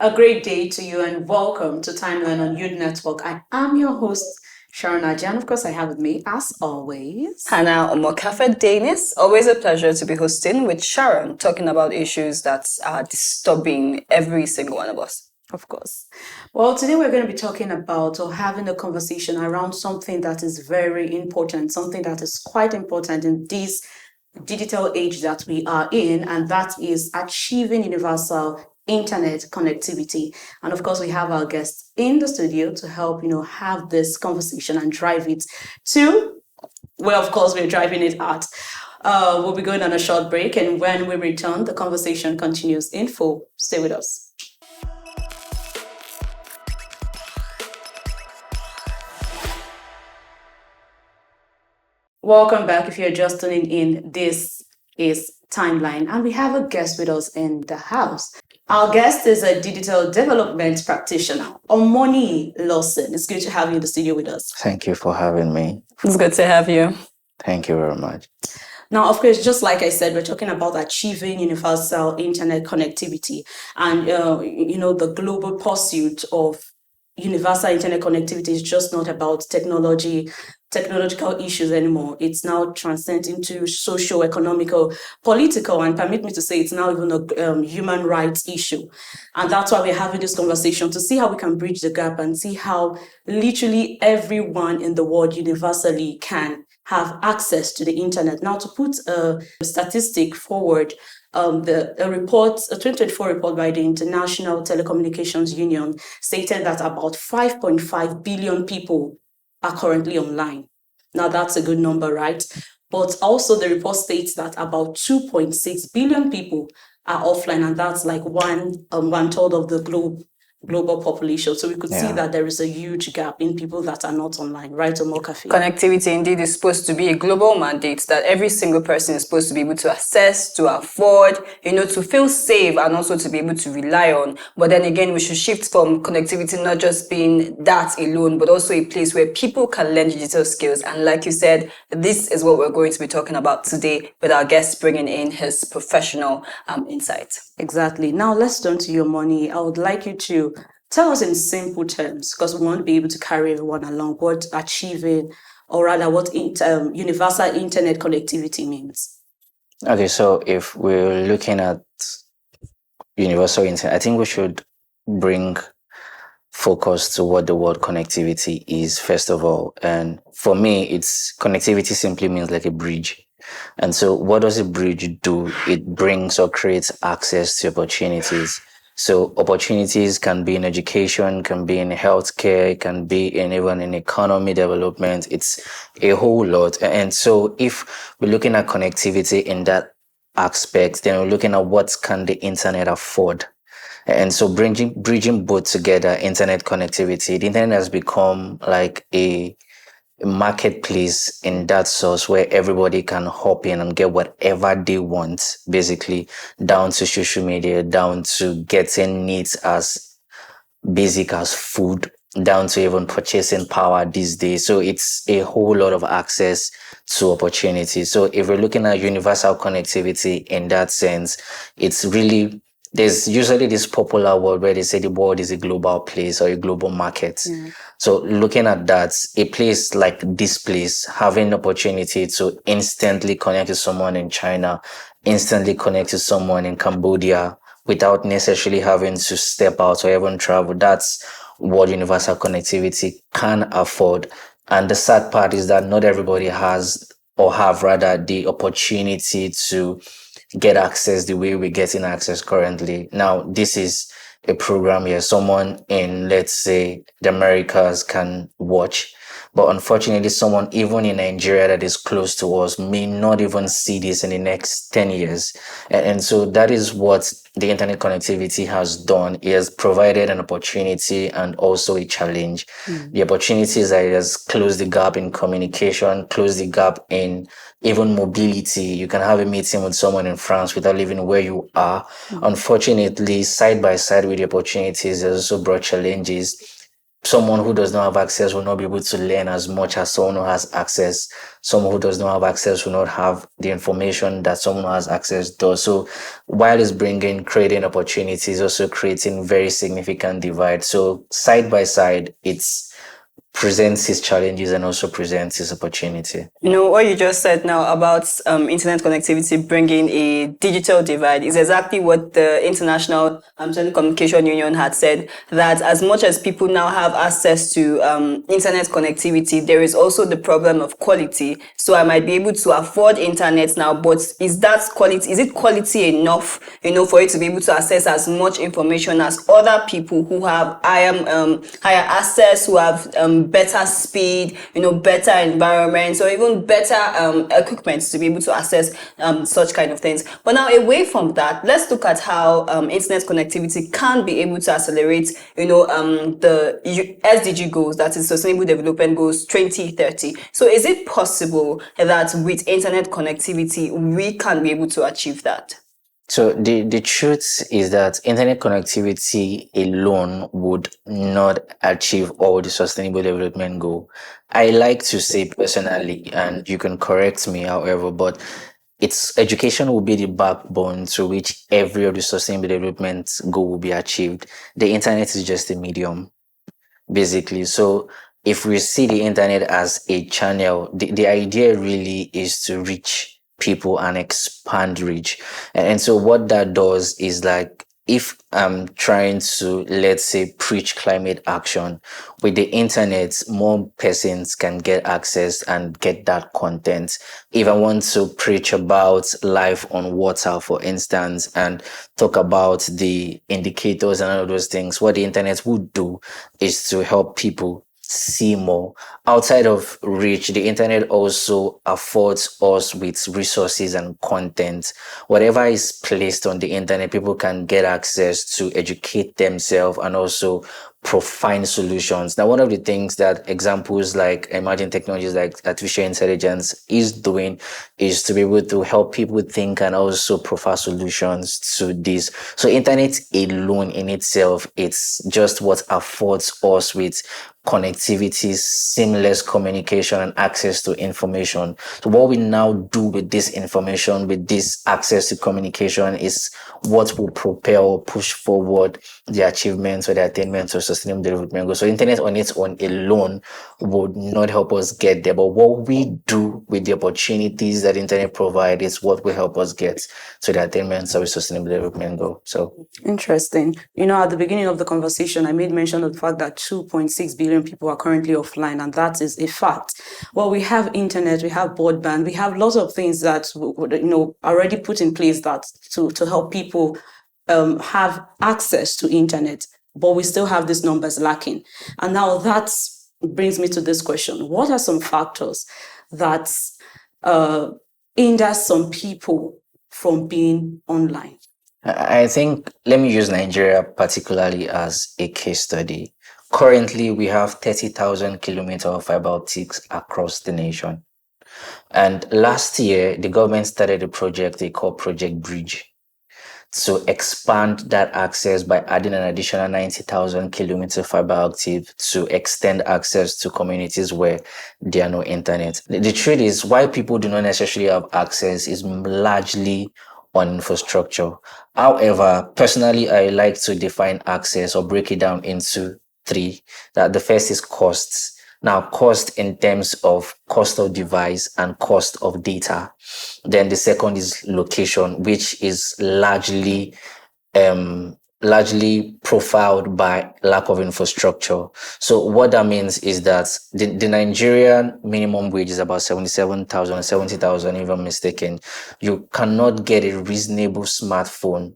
A great day to you and welcome to Timeline on Youth Network. I am your host, Sharon Ajan. Of course, I have with me, as always, Hannah Omokafe Danis. Always a pleasure to be hosting with Sharon, talking about issues that are disturbing every single one of us. Of course. Well, today we're going to be talking about or having a conversation around something that is very important, something that is quite important in this digital age that we are in, and that is achieving universal internet connectivity. And of course, we have our guests in the studio to help, have this conversation and drive it to where, of course, we're driving it at. We'll be going on a short break, and when we return, the conversation continues in full. Stay with us. Welcome back. If you're just tuning in, this is Timeline, and we have a guest with us in the house. Our guest is a digital development practitioner, Omoniyi Lawson. It's good to have you in the studio with us. Thank you for having me. It's good to have you. Thank you very much. Now, of course, just like I said, we're talking about achieving universal internet connectivity and, the global pursuit of universal internet connectivity is just not about technological issues anymore. It's now transcended into socio-economical, political, and permit me to say it's now even a human rights issue. And that's why we're having this conversation to see how we can bridge the gap and see how literally everyone in the world universally can have access to the internet. Now, to put a statistic forward, a 2024 report by the International Telecommunications Union stated that about 5.5 billion people are currently online. Now, that's a good number, right? But also the report states that about 2.6 billion people are offline, and that's like one third of the global population. So we could see that there is a huge gap in people that are not online, right, Omokafe? Connectivity indeed is supposed to be a global mandate that every single person is supposed to be able to access, to afford, to feel safe and also to be able to rely on. But then again, we should shift from connectivity not just being that alone, but also a place where people can learn digital skills. And like you said, this is what we're going to be talking about today with our guest bringing in his professional insight. Exactly. Now let's turn to your money. I would like you to tell us in simple terms, because we want to be able to carry everyone along, what achieving, or rather what universal internet connectivity means. Okay, so if we're looking at universal internet, I think we should bring focus to what the word connectivity is, first of all. And for me, it's connectivity simply means like a bridge. And so what does a bridge do? It brings or creates access to opportunities. So opportunities can be in education, can be in healthcare, can be in even in economy development. It's a whole lot. And so if we're looking at connectivity in that aspect, then we're looking at what can the internet afford. And so bridging both together, internet connectivity, the internet has become like a marketplace in that source where everybody can hop in and get whatever they want, basically, down to social media, down to getting needs as basic as food, down to even purchasing power these days. So it's a whole lot of access to opportunity. So if we're looking at universal connectivity in that sense, it's really, there's usually this popular word where they say the world is a global place or a global market. So looking at that, a place like this place, having the opportunity to instantly connect to someone in China, instantly connect to someone in Cambodia without necessarily having to step out or even travel, that's what universal connectivity can afford. And the sad part is that not everybody has, or have rather, the opportunity to get access the way we're getting access currently. Now, this is a program here someone in, let's say, the Americas can watch, but unfortunately someone even in Nigeria that is close to us may not even see this in the next 10 years. And so that is what the internet connectivity has done. It has provided an opportunity and also a challenge. The opportunities are it has closed the gap in communication, closed the gap in even mobility. You can have a meeting with someone in France without living where you are. Unfortunately, side by side with the opportunities, there's also brought challenges. someone who does not have access will not be able to learn as much as someone who has access. Someone who does not have access will not have the information that someone who has access does. So while it's creating opportunities, also creating very significant divide. So side by side, it's presents its challenges and also presents its opportunity. What you just said now about internet connectivity bringing a digital divide is exactly what the International Telecommunication Union had said, that as much as people now have access to internet connectivity, there is also the problem of quality. So I might be able to afford internet now, but is it quality enough, for you to be able to access as much information as other people who have higher access, who have better speed, better environments, or even better equipment to be able to access such kind of things. But now, away from that, let's look at how internet connectivity can be able to accelerate, the SDG goals, that is Sustainable Development Goals 2030. So is it possible that with internet connectivity, we can be able to achieve that? So the truth is that internet connectivity alone would not achieve all the sustainable development goal. I like to say personally, and you can correct me, however, but it's education will be the backbone to which every of the sustainable development goal will be achieved. The internet is just a medium, basically. So if we see the internet as a channel, the idea really is to reach people and expand reach. And so what that does is, like, if I'm trying to, let's say, preach climate action with the internet, more persons can get access and get that content. If I want to preach about life on water, for instance, and talk about the indicators and all those things, what the internet would do is to help people see more. Outside of reach, the internet also affords us with resources and content. Whatever is placed on the internet, people can get access to educate themselves and also find solutions. Now, one of the things that examples like emerging technologies like artificial intelligence is doing is to be able to help people think and also provide solutions to this. So internet alone in itself, it's just what affords us with connectivity, seamless communication, and access to information. So what we now do with this information, with this access to communication, is what will propel or push forward the achievements or the attainments of sustainable development goals. So internet on its own alone would not help us get there, but what we do with the opportunities that internet provides is what will help us get to the attainments of a sustainable development goal. So interesting. At the beginning of the conversation, I made mention of the fact that 2.6 billion people are currently offline, and that is a fact. Well, we have internet, we have broadband, we have lots of things that already put in place that to help people have access to internet, but we still have these numbers lacking. And now that brings me to this question: what are some factors that hinder some people from being online? I think, let me use Nigeria particularly as a case study. Currently, we have 30,000 kilometers of fiber optics across the nation. And last year, the government started a project they call Project Bridge to expand that access by adding an additional 90,000 kilometer fiber optic to extend access to communities where there are no internet. The truth is, why people do not necessarily have access is largely on infrastructure. However, personally, I like to define access or break it down into three. That the first is costs. Now, cost in terms of cost of device and cost of data. Then the second is location, which is largely profiled by lack of infrastructure. So what that means is that the Nigerian minimum wage is about 77,000, 70,000, if I'm mistaken. You cannot get a reasonable smartphone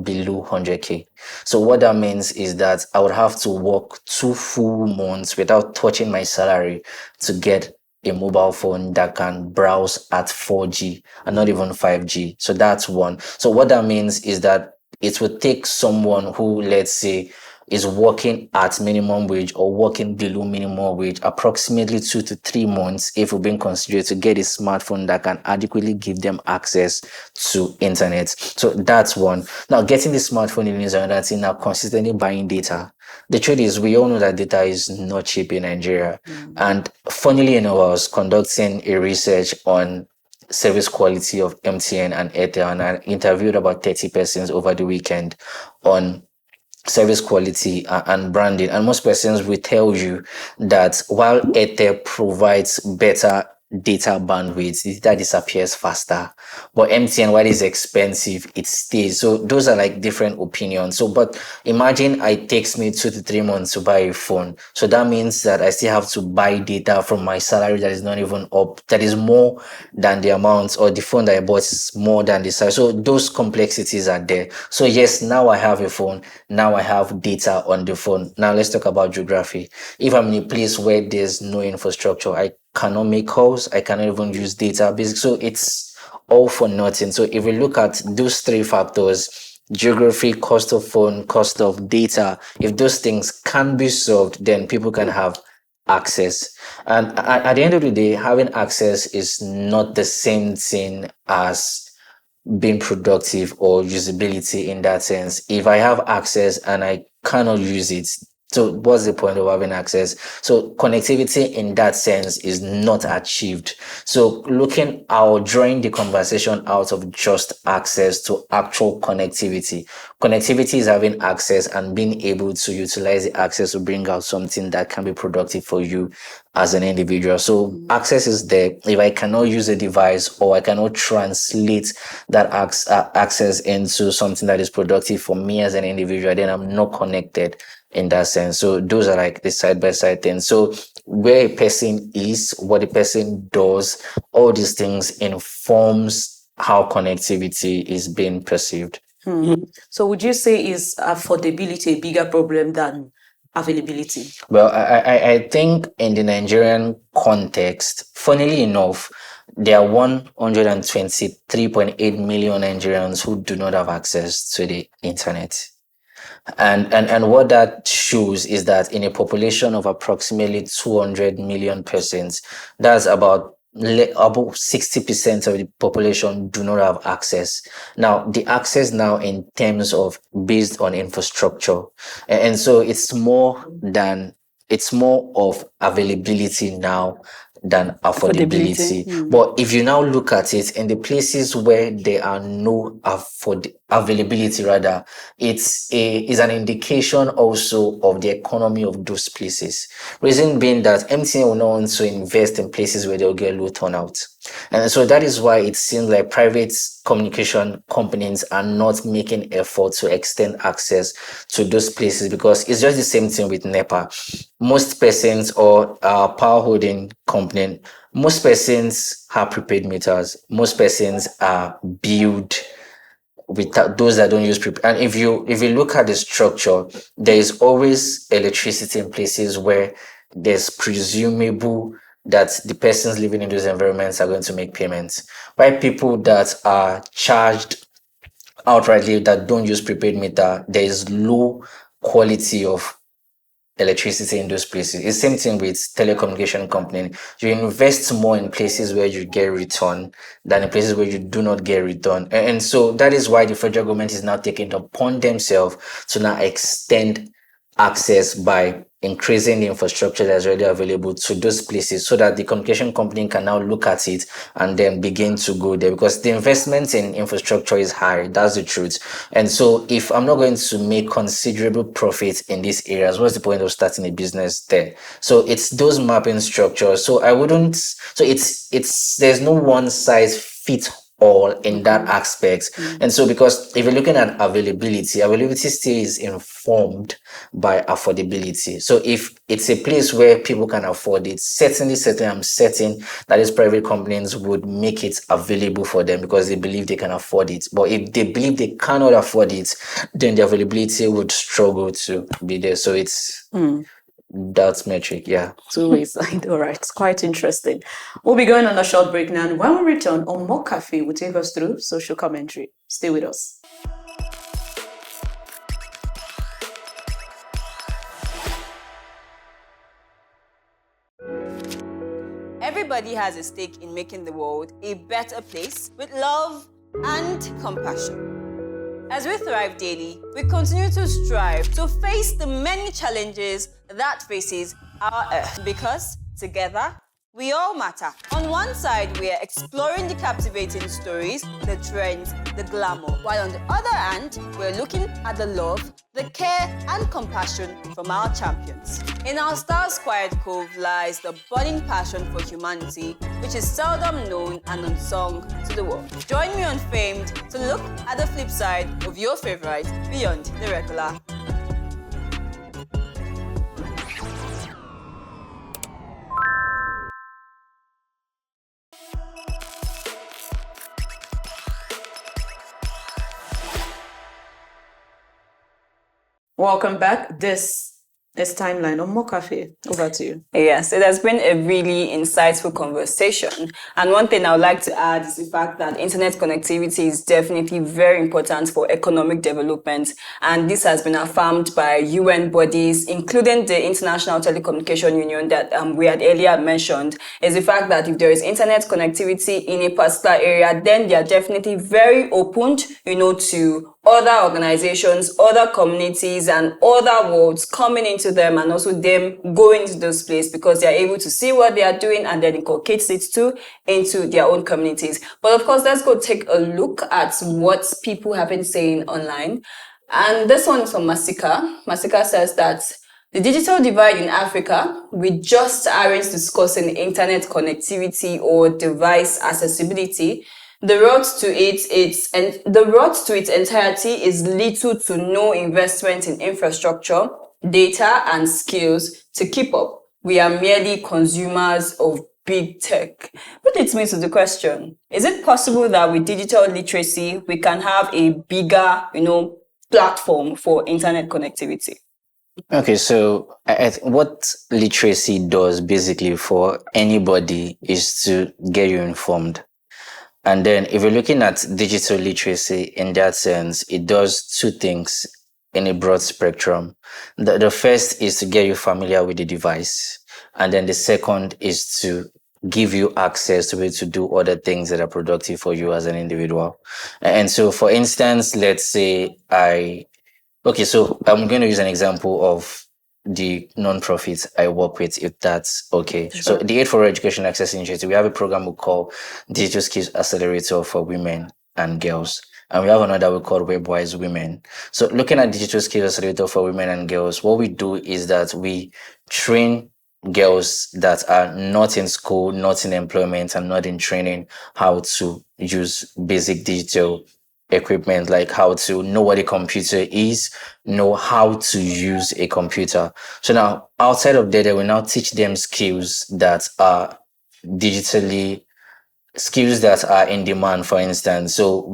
below 100K. So what that means is that I would have to work 2 full months without touching my salary to get a mobile phone that can browse at 4G and not even 5G. So that's one. So what that means is that it would take someone who, let's say, is working at minimum wage or working below minimum wage, approximately 2 to 3 months, if we're being considered, to get a smartphone that can adequately give them access to internet. So that's one. Now, getting the smartphone is another thing. Now, consistently buying data. The truth is, we all know that data is not cheap in Nigeria. And funnily enough, I was conducting a research on service quality of MTN and Airtel, and I interviewed about 30 persons over the weekend on service quality and branding. And most persons will tell you that while Airtel provides better data bandwidth, the data disappears faster. But MTN, while it's expensive, it stays. So those are like different opinions. So, but imagine it takes me 2 to 3 months to buy a phone. So that means that I still have to buy data from my salary that is not even up, that is more than the amount, or the phone that I bought is more than the salary. So those complexities are there. So yes, now I have a phone. Now I have data on the phone. Now let's talk about geography. If I'm in a place where there's no infrastructure, I cannot make calls, I cannot even use data basic. So it's all for nothing. So if we look at those three factors, geography, cost of phone, cost of data, if those things can be solved, then people can have access. And at the end of the day, having access is not the same thing as being productive or usability in that sense. If I have access and I cannot use it, so what's the point of having access? So connectivity in that sense is not achieved. So looking out, drawing the conversation out of just access to actual connectivity. Connectivity is having access and being able to utilize the access to bring out something that can be productive for you as an individual. So access is there. If I cannot use a device or I cannot translate that access into something that is productive for me as an individual, then I'm not connected in that sense. So those are like the side by side things. So where a person is, what a person does, all these things informs how connectivity is being perceived. So would you say is affordability a bigger problem than availability? Well, I think in the Nigerian context, funnily enough, there are 123.8 million Nigerians who do not have access to the internet. And what that shows is that in a population of approximately 200 million persons, that's about 60% of the population do not have access. Now, the access now in terms of based on infrastructure. And so it's more of availability now than affordability. But if you now look at it in the places where there are no availability, rather, is an indication also of the economy of those places. Reason being that MTN will not want to invest in places where they'll get low turnout. And so that is why it seems like private communication companies are not making effort to extend access to those places, because it's just the same thing with NEPA. Most persons or power holding company, most persons have prepaid meters. Most persons are billed without those that don't use prepaid. And if you look at the structure, there is always electricity in places where there's presumable that the persons living in those environments are going to make payments. While people that are charged outrightly that don't use prepaid meter, there is low quality of electricity in those places. It's the same thing with telecommunication company. You invest more in places where you get return than in places where you do not get return. And so that is why the federal government is now taking it upon themselves to now extend access by increasing the infrastructure that's already available to those places, so that the communication company can now look at it and then begin to go there, because the investment in infrastructure is high. That's the truth. And so if I'm not going to make considerable profit in these areas, what's the point of starting a business there? So it's those mapping structures. So it's there's no one size fits all in that aspect. And so, because if you're looking at availability still is informed by affordability. So if it's a place where people can afford it, certainly I'm certain that these private companies would make it available for them because they believe they can afford it. But if they believe they cannot afford it, then the availability would struggle to be there. So it's that's metric, yeah. Two ways. All right, it's quite interesting. We'll be going on a short break now. And when we return, Omokafe will take us through social commentary. Stay with us. everybody has a stake in making the world a better place with love and compassion. As we thrive daily, we continue to strive to face the many challenges that faces our Earth, because together we all matter. On one side, we are exploring the captivating stories, the trends, the glamour, while on the other hand, we're looking at the love, the care and compassion from our champions. In our Stars Quiet Cove lies the burning passion for humanity, which is seldom known and unsung to the world. Join me on Famed to look at the flip side of your favorite beyond the regular. Welcome back. This is Timeline on More Cafe. Over to you. Yes, it has been a really insightful conversation. And one thing I would like to add is the fact that internet connectivity is definitely very important for economic development. And this has been affirmed by UN bodies, including the International Telecommunication Union that we had earlier mentioned, is the fact that if there is internet connectivity in a particular area, then they are definitely very open, to other organizations, other communities, and other worlds coming into them, and also them going to those places, because they are able to see what they are doing and then inculcate it too into their own communities. But of course, let's go take a look at what people have been saying online. And this one is from Masika. Masika says that the digital divide in Africa, we just aren't discussing internet connectivity or device accessibility. The road to its entirety is little to no investment in infrastructure, data, and skills to keep up. We are merely consumers of big tech. Which leads me to the question: is it possible that with digital literacy we can have a bigger, platform for internet connectivity? Okay, so what literacy does basically for anybody is to get you informed. And then if you're looking at digital literacy in that sense, it does two things in a broad spectrum. The first is to get you familiar with the device. And then the second is to give you access to be able to do other things that are productive for you as an individual. And so, for instance, let's say so I'm going to use an example of the non-profits I work with, if that's okay. Sure. So the Aid for Education Access Initiative, we have a program we call Digital Skills Accelerator for Women and Girls. And we have another we call Webwise Women. So looking at Digital Skills Accelerator for Women and Girls, what we do is that we train girls that are not in school, not in employment, and not in training how to use basic digital equipment, like how to know what a computer is, know how to use a computer. So now, outside of that, we now teach them skills that are in demand, for instance. So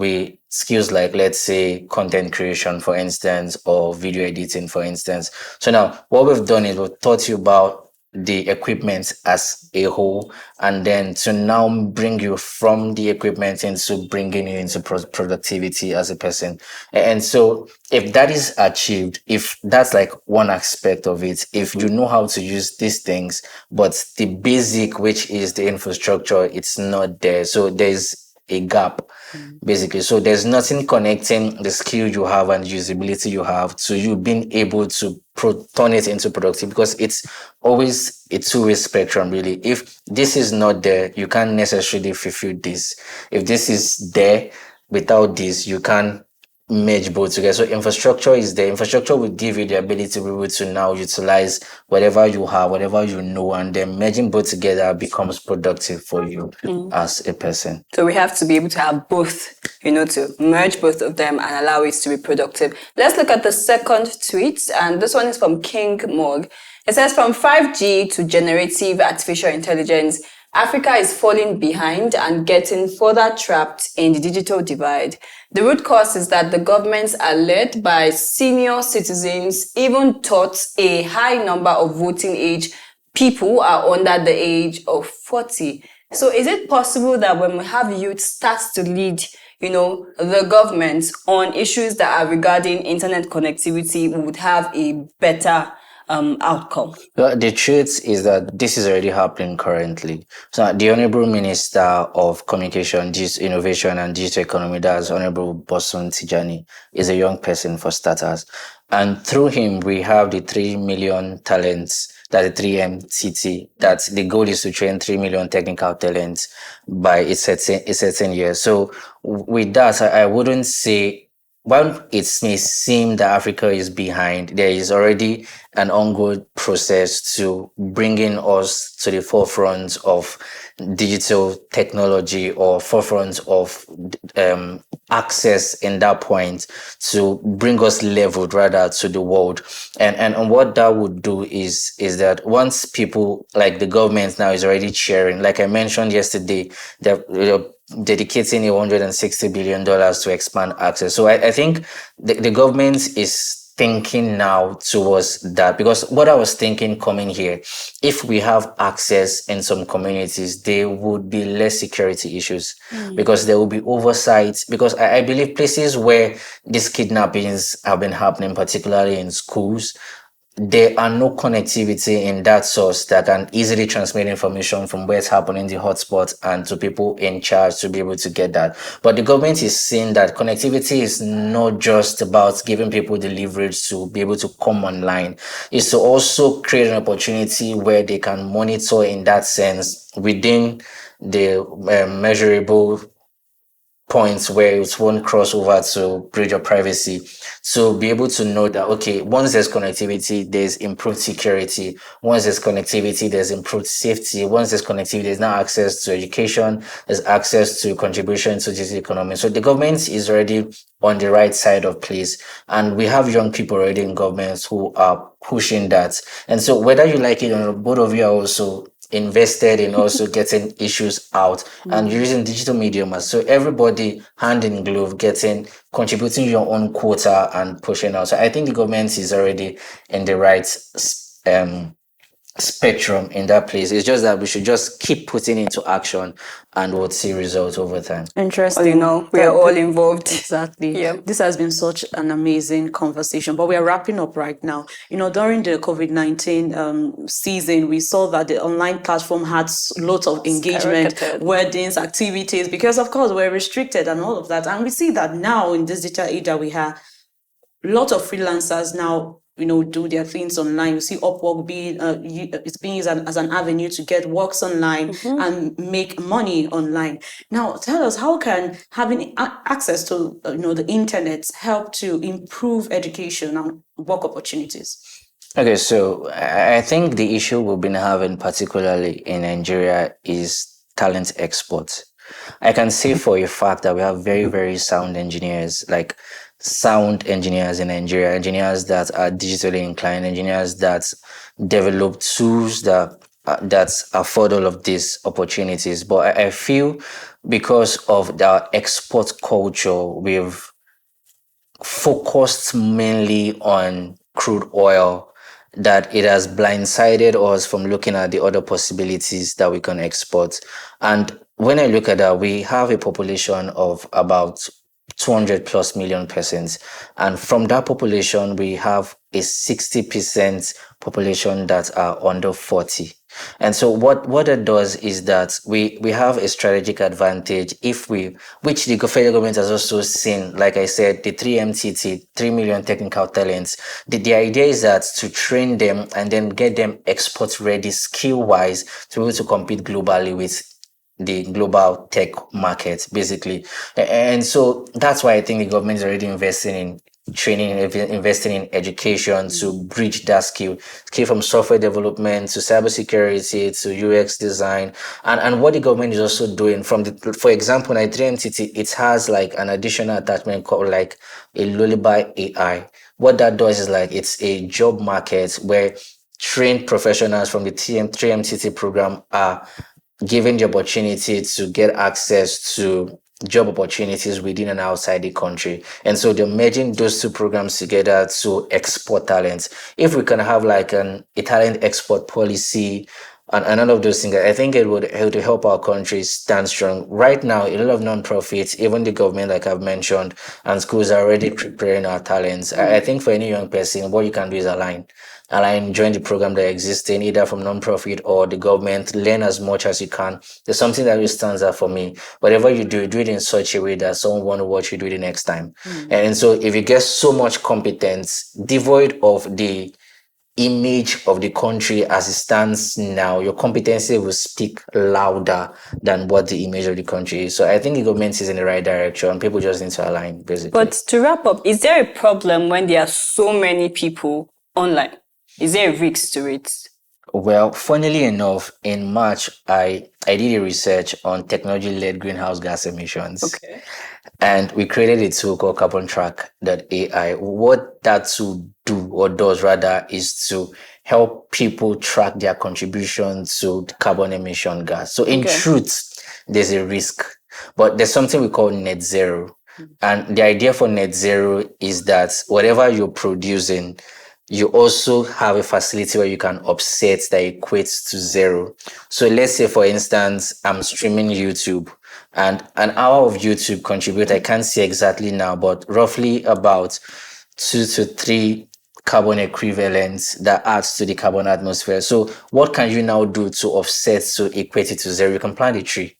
skills like, let's say, content creation, for instance, or video editing, for instance. So now, what we've done is we've taught you about the equipment as a whole, and then to now bring you from the equipment into bringing you into productivity as a person. And so if that is achieved, if that's like one aspect of it, if you know how to use these things, but the basic, which is the infrastructure, it's not there. So there's a gap, basically. So there's nothing connecting the skill you have and the usability you have to you being able to turn it into productive, because it's always a two-way spectrum, really. If this is not there, you can't necessarily fulfill this. If this is there, without this, you can't merge both together. So infrastructure is there. Infrastructure will give you the ability to be able to now utilize whatever you have, whatever you know, and then merging both together becomes productive for you as a person. So we have to be able to have both, to merge both of them and allow it to be productive. Let's look at the second tweet, and this one is from King Morg. It says, from 5G to generative artificial intelligence, Africa is falling behind and getting further trapped in the digital divide. The root cause is that the governments are led by senior citizens, even taught a high number of voting age people are under the age of 40. So is it possible that when we have youth start to lead, the government on issues that are regarding internet connectivity, we would have a better outcome. Well, the truth is that this is already happening currently. So the Honorable Minister of Communication, Digital Innovation and Digital Economy, that's Honorable Bosun Tijani, is a young person for starters. And through him, we have the 3 million talents, that the 3MTT, that the goal is to train 3 million technical talents by a certain year. So with that, I wouldn't say, while it may seem that Africa is behind, there is already an ongoing process to bringing us to the forefront of digital technology or forefront of access in that point to bring us leveled rather to the world. And what that would do is that once people, like the government now is already sharing, like I mentioned yesterday, they're dedicating $160 billion to expand access. So I think the government is thinking now towards that, because what I was thinking coming here, if we have access in some communities, there would be less security issues because there will be oversight. Because I believe places where these kidnappings have been happening, particularly in schools, there are no connectivity in that source that can easily transmit information from where it's happening in the hotspot and to people in charge to be able to get that. But the government is seeing that connectivity is not just about giving people the leverage to be able to come online. It's to also create an opportunity where they can monitor in that sense within the measurable points where it won't cross over to breach of privacy. So be able to know that, okay, once there's connectivity, there's improved security. Once there's connectivity, there's improved safety. Once there's connectivity, there's now access to education, there's access to contribution to digital economy. So the government is already on the right side of place. And we have young people already in governments who are pushing that. And so whether you like it or not, both of you are also invested in also getting issues out and using digital medium. So everybody hand in glove contributing your own quota and pushing out. So I think the government is already in the right spectrum in that place. It's just that we should just keep putting into action and we'll see results over time. Interesting. We are all involved. Exactly. Yeah. This has been such an amazing conversation, but we are wrapping up right now. During the COVID-19 season, we saw that the online platform had lots of engagement, Skyrocketed. weddings, activities, because of course we're restricted and all of that. And we see that now in this digital age that we have, lots of freelancers now do their things online. You see Upwork it's being used as an avenue to get works online and make money online. Now tell us, how can having access to the internet help to improve education and work opportunities? Okay, so I think the issue we've been having, particularly in Nigeria, is talent export. I can say for a fact that we have very, very sound engineers, like sound engineers in Nigeria, engineers that are digitally inclined, engineers that develop tools that afford all of these opportunities. But I feel because of the export culture, we've focused mainly on crude oil, that it has blindsided us from looking at the other possibilities that we can export. And when I look at that, we have a population of about 200 plus million persons. And from that population, we have a 60% population that are under 40. And so what it does is that we have a strategic advantage which the federal government has also seen, like I said, the 3MTT, 3 million technical talents. The idea is that to train them and then get them export ready skill-wise to be able to compete globally with the global tech market, basically. And so that's why I think the government is already investing in training, investing in education to bridge that skill from software development to cybersecurity to UX design. And what the government is also doing for example, Nigerian entity, it has like an additional attachment called like a Lullaby AI. What that does is like, it's a job market where trained professionals from the 3MTT program are given the opportunity to get access to job opportunities within and outside the country. And so they're merging those two programs together to export talents. If we can have like a talent export policy and all of those things. I think it would help our country stand strong. Right now, a lot of non-profits, even the government, like I've mentioned, and schools are already preparing our talents. I think for any young person, what you can do is align, join the program that exists in either from non-profit or the government, learn as much as you can. There's something that really stands out for me. Whatever you do it in such a way that someone want to watch you do it the next time. And so if you get so much competence, devoid of the image of the country as it stands now, your competency will speak louder than what the image of the country is. So I think the government is in the right direction. People just need to align, basically. But to wrap up, is there a problem when there are so many people online? Is there a risk to it? Well, funnily enough, in March, I did a research on technology-led greenhouse gas emissions. Okay. And we created a tool called CarbonTrack.ai. What that tool does rather, is to help people track their contribution to the carbon emission gas. So in truth, there's a risk, but there's something we call net zero. And the idea for net zero is that whatever you're producing, you also have a facility where you can offset that equates to zero. So let's say, for instance, I'm streaming YouTube, and an hour of YouTube contribute, I can't see exactly now, but roughly about 2 to 3 carbon equivalents that adds to the carbon atmosphere. So what can you now do to offset, to equate it to zero? You can plant a tree,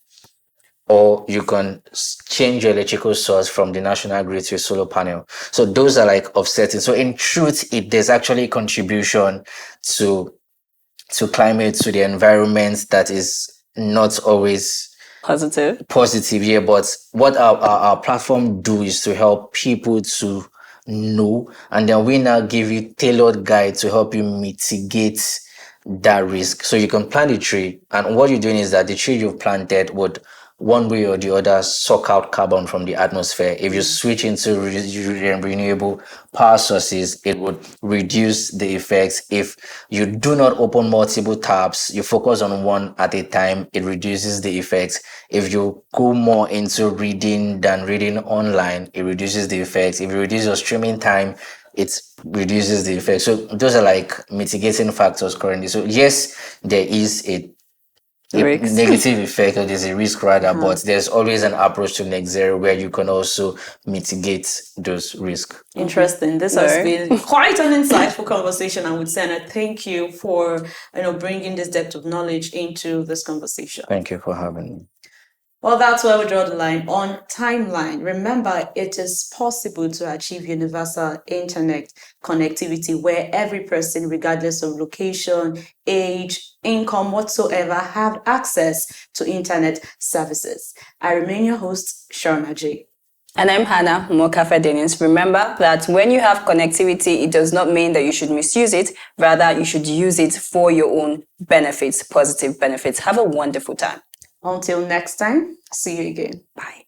or you can change your electrical source from the national grid to a solar panel. So those are like offsetting. So in truth, there's actually a contribution to climate, to the environment, that is not always positive, yeah. But what our platform do is to help people to know, and then we now give you tailored guide to help you mitigate that risk. So you can plant a tree, and what you're doing is that the tree you've planted would, one way or the other, suck out carbon from the atmosphere. If you switch into renewable power sources, it would reduce the effects. If you do not open multiple tabs, you focus on one at a time, it reduces the effects. If you go more into reading than reading online, it reduces the effects. If you reduce your streaming time, it reduces the effects. So those are like mitigating factors currently. So yes, there is a negative effect, or there's a risk rather, but there's always an approach to net zero where you can also mitigate those risks. Interesting. This has been quite an insightful conversation, I would say, and I thank you for bringing this depth of knowledge into this conversation. Thank you for having me. Well, that's where we draw the line on timeline. Remember, it is possible to achieve universal internet connectivity where every person, regardless of location, age, income, whatsoever, have access to internet services. I remain your host, Sharma J. And I'm Hannah Mokafe Dennis. Remember that when you have connectivity, it does not mean that you should misuse it. Rather, you should use it for your own benefits, positive benefits. Have a wonderful time. Until next time, see you again. Bye.